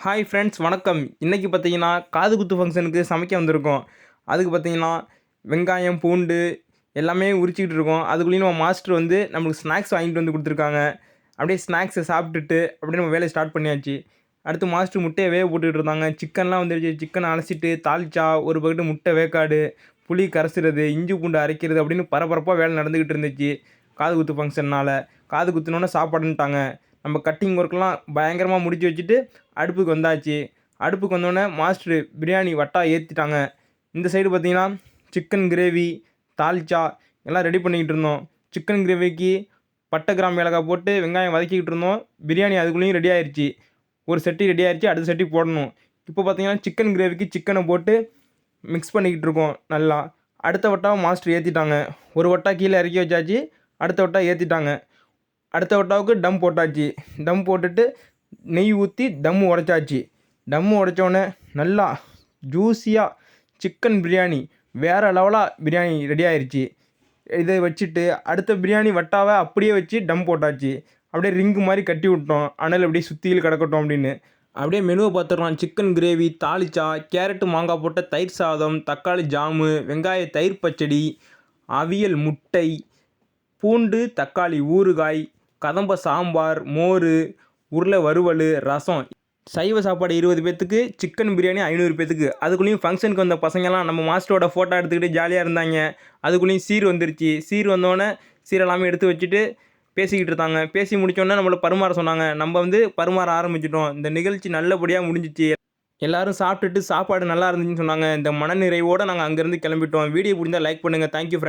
Hi friends வணக்கம். இன்றைக்கி பார்த்தீங்கன்னா காது குத்து ஃபங்க்ஷனுக்கு சமைக்க வந்திருக்கோம். அதுக்கு பார்த்தீங்கன்னா வெங்காயம், பூண்டு எல்லாமே உரிச்சிக்கிட்டு இருக்கோம். அதுக்குள்ளேயும் நம்ம மாஸ்டர் வந்து நம்மளுக்கு ஸ்நாக்ஸ் வாங்கிட்டு வந்து கொடுத்துருக்காங்க. அப்படியே ஸ்நாக்ஸை சாப்பிட்டுட்டு அப்படியே நம்ம வேலையை ஸ்டார்ட் பண்ணியாச்சு. அடுத்து மாஸ்டர் முட்டையை வேக போட்டுக்கிட்டு இருந்தாங்க. சிக்கன்லாம் வந்துருச்சு. சிக்கனை அலசிட்டு தாளிச்சா ஒரு பக்கெட்டு முட்டை வேக்காடு, புளி கரைச்சிறது, இஞ்சி பூண்டு அரைக்கிறது அப்படின்னு பரபரப்பாக வேலை நடந்துக்கிட்டு இருந்துச்சு. காது குத்து ஃபங்க்ஷன்னால் காது குத்துனோன்னே சாப்பாடுன்ட்டாங்க. நம்ம கட்டிங் ஒர்க்லாம் பயங்கரமாக முடிச்சு வச்சுட்டு அடுப்புக்கு வந்தாச்சு. அடுப்புக்கு வந்தோடனே மாஸ்டர் பிரியாணி வட்டா ஏற்றிட்டாங்க. இந்த சைடு பார்த்தீங்கன்னா சிக்கன் கிரேவி, தால்ச்சா எல்லாம் ரெடி பண்ணிக்கிட்டு இருந்தோம். சிக்கன் கிரேவிக்கு பட்டை கிராம்பு ஏலக்காய் போட்டு வெங்காயம் வதக்கிக்கிட்டு இருந்தோம். பிரியாணி அதுக்குள்ளேயும் ரெடி ஆயிடுச்சு. ஒரு சட்டி ரெடி ஆயிடுச்சு, அடுத்த சட்டி போடணும். இப்போ பார்த்தீங்கன்னா சிக்கன் கிரேவிக்கு சிக்கனை போட்டு மிக்ஸ் பண்ணிக்கிட்டு இருக்கோம் நல்லா. அடுத்த வட்டாவை மாஸ்டர் ஏற்றிட்டாங்க. ஒரு வட்டா கீழே இறக்கி வச்சாச்சு, அடுத்த வட்டா ஏற்றிட்டாங்க. அடுத்த வட்டாவுக்கு டம் போட்டாச்சு. டம் போட்டுட்டு நெய் ஊற்றி தம்மு உடைச்சாச்சு. தம்மு உடைச்சோடனே நல்லா ஜூஸியாக சிக்கன் பிரியாணி வேறு லெவலாக பிரியாணி ரெடி ஆயிடுச்சு. இதை வச்சுட்டு அடுத்த பிரியாணி வட்டாவை அப்படியே வச்சு டம் போட்டாச்சு. அப்படியே ரிங்கு மாதிரி கட்டி விட்டோம். அனல் அப்படியே சுற்றியில் கிடக்கட்டும் அப்படின்னு. அப்படியே மெனுவை பார்த்துடலாம். சிக்கன் கிரேவி, தாளிச்சா, கேரட்டு மாங்காய் போட்ட தயிர் சாதம், தக்காளி ஜாமு, வெங்காய தயிர் பச்சடி, அவியல் முட்டை, பூண்டு தக்காளி ஊறுகாய், கதம்ப சாம்பார், மோர், உருளை வறுவல், ரசம். சைவ சாப்பாடு 20 பேர்த்துக்கு, சிக்கன் பிரியாணி 500 பேர்த்துக்கு. அதுக்குள்ளேயும் ஃபங்க்ஷனுக்கு வந்த பசங்கள்லாம் நம்ம மாஸ்டரோட ஃபோட்டோ எடுத்துக்கிட்டு ஜாலியாக இருந்தாங்க. அதுக்குள்ளேயும் சீர் வந்துருச்சு. சீர் வந்தோடனே சீர் எல்லாமே எடுத்து வச்சுட்டு பேசிக்கிட்டு இருந்தாங்க. பேசி முடித்தோடனே நம்மளை பரிமாற சொன்னாங்க. நம்ம வந்து பரிமாற ஆரம்பிச்சிட்டோம். இந்த நிகழ்ச்சி நல்லபடியாக முடிஞ்சிச்சு. எல்லோரும் சாப்பிட்டுட்டு சாப்பாடு நல்லா இருந்துச்சுன்னு சொன்னாங்க. இந்த மனநிறைவோடு நாங்கள் அங்கேருந்து கிளம்பிட்டோம். வீடியோ பிடிச்சிருந்தா லைக் பண்ணுங்கள். Thank you friend.